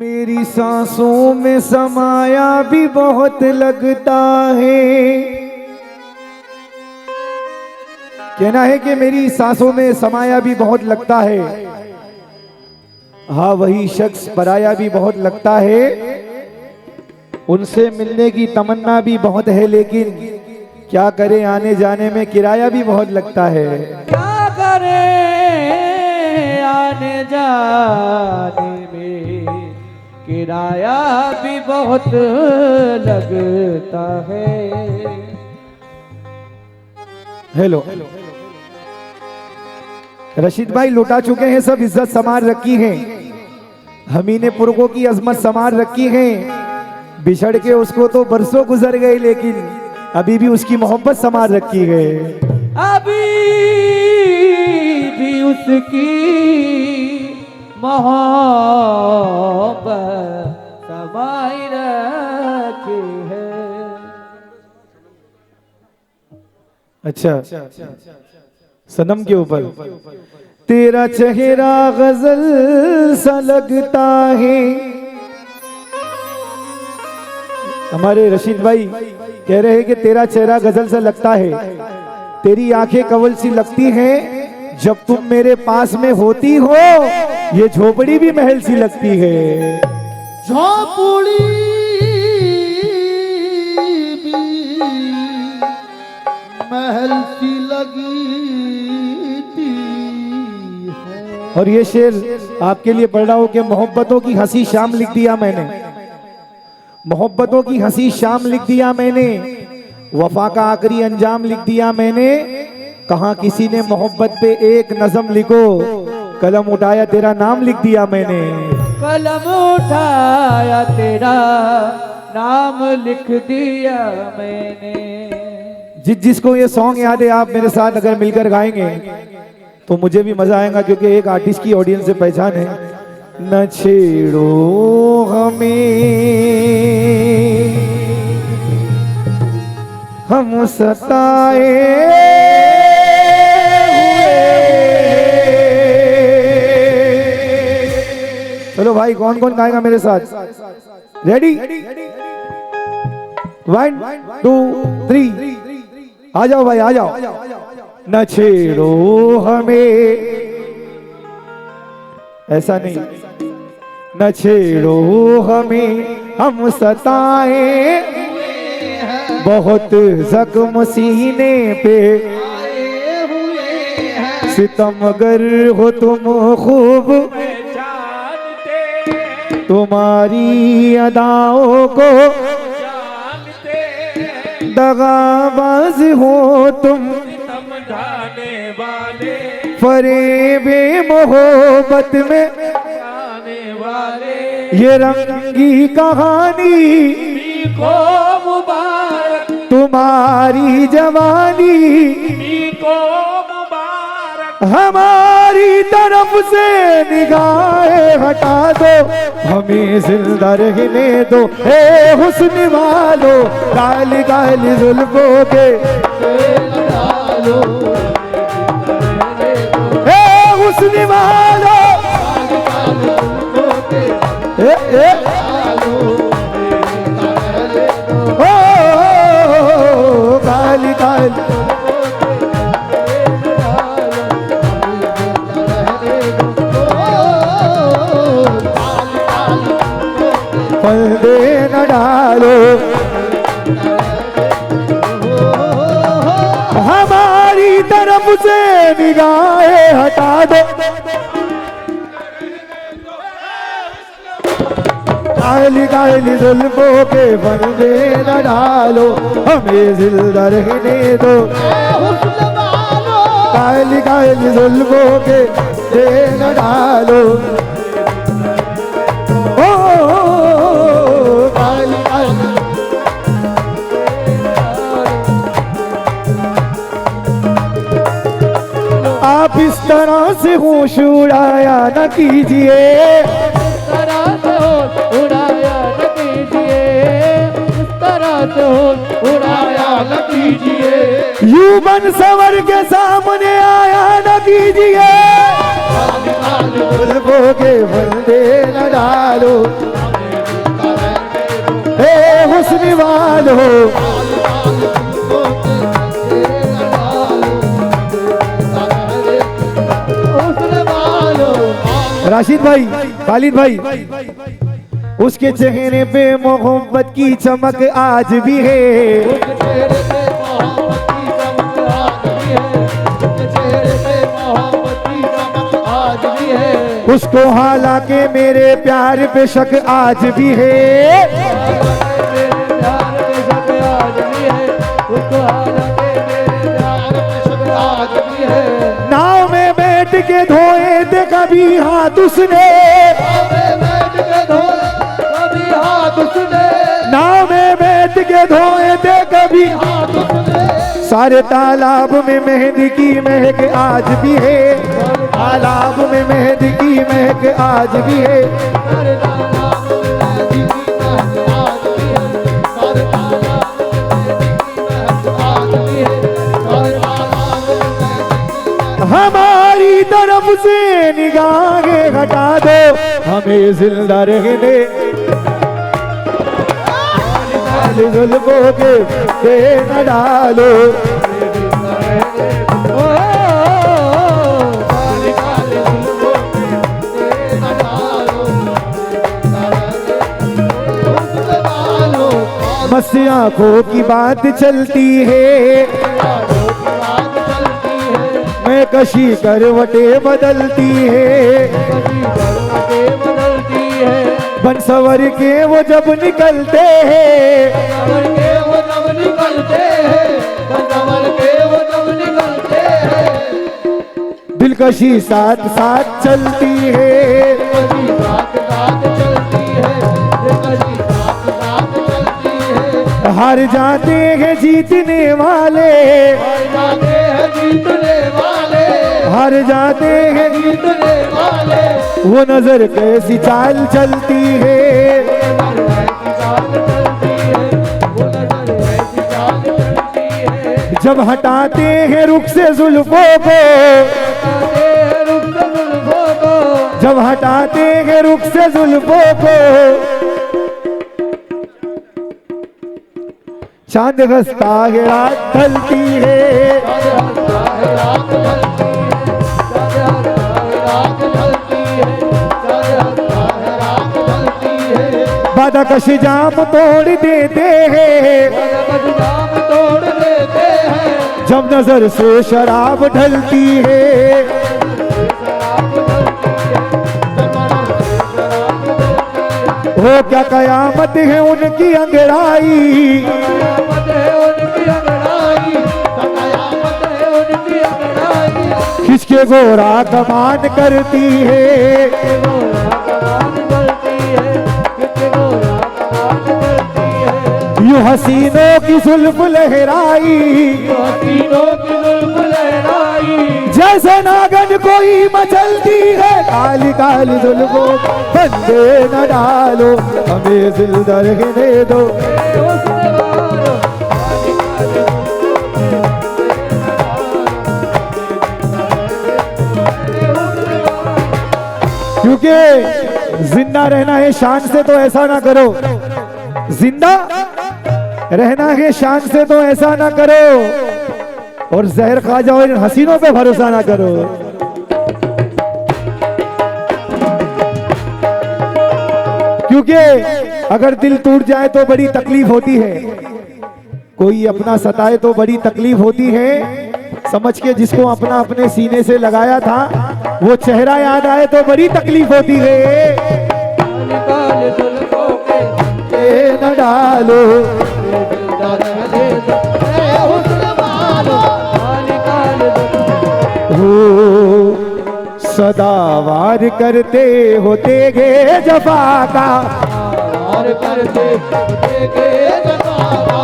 मेरी सांसों में समाया भी बहुत लगता है। कहना है कि मेरी सांसों में समाया भी बहुत लगता है। हाँ, वही शख्स पराया भी बहुत लगता है। उनसे मिलने की तमन्ना भी बहुत है, लेकिन क्या करें, आने जाने में किराया भी बहुत लगता है। क्या करें, आने जाने में किराया भी बहुत लगता है। हेलो, रशीद भाई लुटा चुके हैं, सब इज्जत संभाल रखी है। हमी ने पुरगों की अजमत संभाल रखी है। बिछड़ के उसको तो बरसों गुजर गए, लेकिन अभी भी उसकी मोहब्बत संभाल रखी है। अभी भी उसकी मोहब्बत संभाल रखी है। अच्छा, सनम के ऊपर तेरा चेहरा गजल सा लगता है। हमारे रशीद भाई कह रहे हैं कि तेरा चेहरा गजल सा लगता है, तेरी आंखें कवल सी लगती हैं। जब तुम मेरे पास में होती हो, ये झोपड़ी भी महल सी लगती है। झोपड़ी महल सी लगती है। और ये शेर आपके लिए पढ़ रहा हूं कि मोहब्बतों की हंसी शाम लिख दिया मैंने, मोहब्बतों की हंसी शाम लिख दिया मैंने, वफा का आखिरी अंजाम लिख दिया मैंने। कहा किसी ने मोहब्बत पे एक नज़म लिखो, कलम उठाया तेरा नाम लिख दिया मैंने। कलम उठाया तेरा नाम लिख दिया मैंने। जिसको ये सॉन्ग याद है, आप मेरे साथ अगर मिलकर गाएंगे तो मुझे भी मजा आएगा, क्योंकि एक आर्टिस्ट की ऑडियंस से पहचान है। न छेड़ो हमें, हम सताए हुए। चलो भाई, कौन कौन गाएगा मेरे साथ? रेडी? 1 2 3, आ जाओ भाई, आ जाओ। न छेड़ो हमें, ऐसा नहीं, न छेड़ो हमें, हम सताए बहुत जख्म सीने पे, सितमगर हो तुम खूब तुम्हारी अदाओं को, दगाबाज हो तुम समझाने वाले, फरेबे मोहब्बत में आने वाले। ये रंगी कहानी को मुबारक, तुम्हारी जवानी को मुबारक। हमारी तरफ से निगाहें हटा दो, हमें जिंदा रहने दो। हे हुस्न वालो, काली काली जुल्फों के, हे हुस्न वालो, काली काली पर्दे न डालो, हमारी तरफ से निगाहें हटा दो। काली काली जुल्फों के पर्दे न डालो, हमें जिंदा रहने दो। काली काली जुल्फों के पर्दे न डालो, आप इस तरह से होश उड़ाया न कीजिए, इस तरह से होश उड़ाया न कीजिए, इस तरह से होश उड़ाया न कीजिए। यूं बन सवर के सामने आया न कीजिए, जुल्फों के फंदे न डालो, हुस्न वालों। राशिद भाई, खालिद भाई, उसके चेहरे पे मोहब्बत की चमक आज भी है। उसको हालांकि मेरे प्यार पे शक आज भी है। नाव में बैठ के धोए थे कभी हाथ उसने, नाव में बैठ के धोए थे कभी हाथ उसने। सारे तालाब में मेहंदी की महक आज भी है, तालाब में मेहंदी की महक आज भी है। हमारी तरफ से निगाहें हटा दो, हमें जिंदा रहने जुल्फों के न डालो। मस्त आंखों की बात चलती है, मैं कशी करवटे बदलती है। बन सवर के वो जब निकलते हैं, दिलकशी साथ साथ चलती है। हार जाते हैं जीतने वाले, हार जाते हैं जीतने वाले। वो नजर कैसी चाल चलती है, जब हटाते हैं रुख से जुल्फों को, जब हटाते हैं रुख से जुल्फों को। चांद हंसता है रात ढलती है, बाधा कश जाम तोड़ देते हैं, जब नजर से शराब ढलती है। हो क्या कयामत है उनकी अंगड़ाई, खिसके गोरा कमान करती है। यूं हसीनों की जुल्फ लहराई, जैसे नागन कोई मचलती है। काली काली जुल्फों बंदे न डालो, हमें जिंदा रहने दो। क्योंकि जिंदा रहना है शान से, तो ऐसा ना करो। जिंदा रहना है शान से, तो ऐसा ना करो। और जहर खा जाओ, इन हसीनों पे भरोसा ना करो। क्योंकि अगर दिल टूट जाए तो बड़ी तकलीफ होती है, कोई अपना सताए तो बड़ी तकलीफ होती है। समझ के जिसको अपना अपने सीने से लगाया था, वो चेहरा याद आए तो बड़ी तकलीफ होती है। न डालो हो सदा वार करते होते गे जफा का, वार करते होते गे जफा का,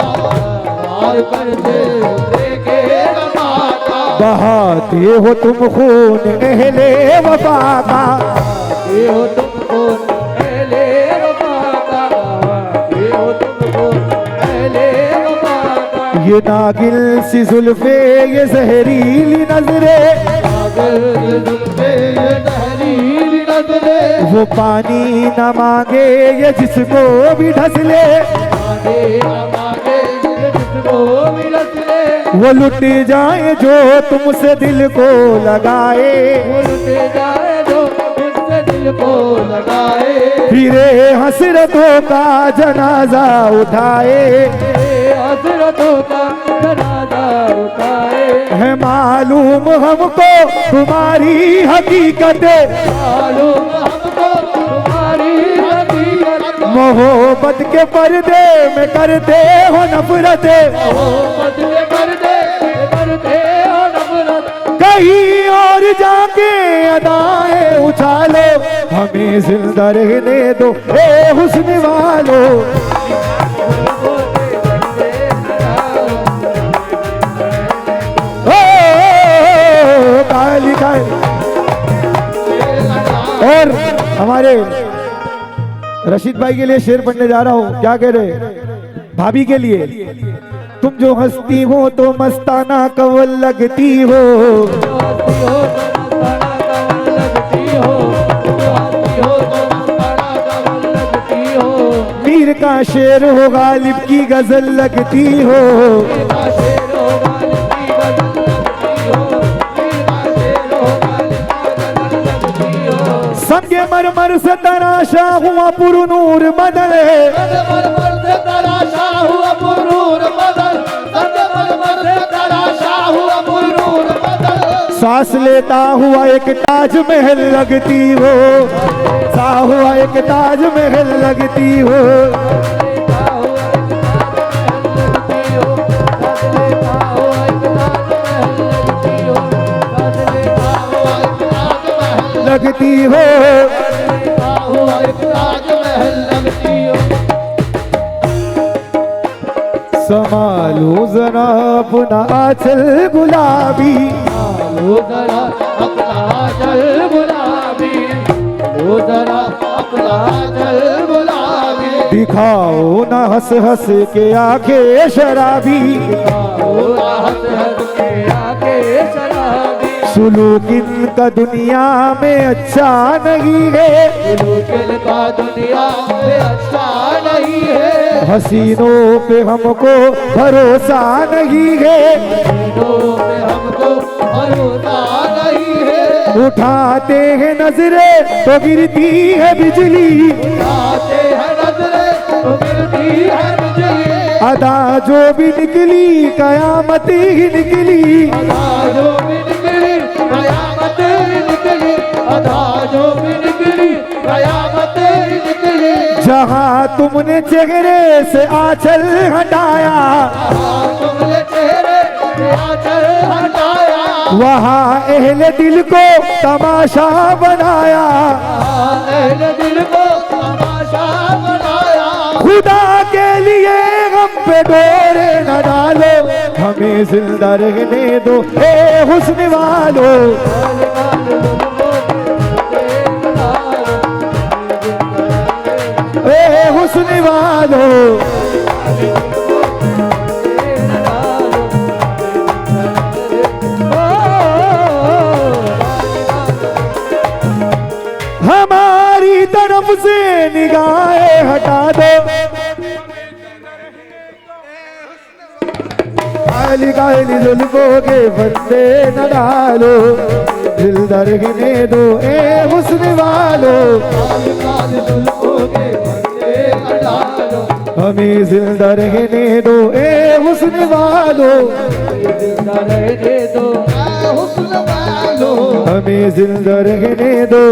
वार करते होते गे जफा का। बहाते हो तुम खून अहले वफा का, बहाते हो तुम खून अहले वफा का, बहाते हो तुम खून अहले वफा का। ये नागिल सी जुल्फे, ये जहरीली नजरे, नागिल जुल्फे, ये जहरीली नजरे। ले, वो पानी न मांगे ये जिसको भी ढस ले, आगे न मांगे ये जिसको भी रस ले, वो लुट जाए जो तुमसे दिल को लगाए, उलटे जाए जो तुझसे दिल को लगाए, फिरे हसरतों का जनाजा उठाए, हसरतों का जनाजा उठाए, है मालूम हमको तुम्हारी हकीकत, मालूम हमको तुम्हारी हकीकत, मोहब्बत के पर्दे में करते हो नफरत, मोहब्बत में करते हो नफरत, कहीं और जाके अदाएं उछालो, हमें जिंदा रहने दो ए हुस्न वालो। ओ, काली काली। और हमारे रशीद भाई के लिए शेर पढ़ने जा रहा हूँ। क्या कह रहे? भाभी के लिए। तुम जो हंसती हो तो मस्ताना कवल लगती हो, मीर का शेर हो गालिब की गजल लगती हो, संगे मरमर से तराशा हुआ पुरनूर बदल, सांस लेता हुआ एक ताज महल लगती हो, सा हुआ एक ताज महल लगती हो, लगती हो, संभालो जरा अपना आंचल गुलाबी, लो जरा अपना चल गुलाबी, लो जरा अपना चल गुलाबी, दिखाओ ना हंस हंस के आंखें शराबी, हंस हंस के आके शराबी, सुलूक इनका दुनिया में अच्छा नहीं है, दिल का दुनिया में अच्छा नहीं है, हसीनों पे हमको भरोसा नहीं है, दिलों में हमको भरोसा नहीं है, उठाते हैं नजरे तो गिरती है बिजली, आते हैं नजरे तो गिरती है बिजली, अदा जो भी निकली कयामत ही निकली, अदा जो भी निकली कयामत ही निकली, अदा जो भी निकली कयामत ही निकली, जहाँ तुमने चेहरे से आंचल हटाया, तुमने चेहरे से आंचल हटाया, वहाँ अहले दिल को तमाशा बनाया, अहले दिल को तमाशा बनाया, खुदा के लिए हम पे डोरे न डालो, हमें जिंदा रहने दो ए हुस्न वालो, ए हुस्न वालो, हमारी तरफ से निगाहें हटा दो, काली काली जुल्फों के फंदे न डालो, दिल दरगने दो ए हुस्न वालो, हमें जिंदा रहने दो ए हुस्न वालो, रहने दो हुस्न वालो, हमें जिंदा रहने दो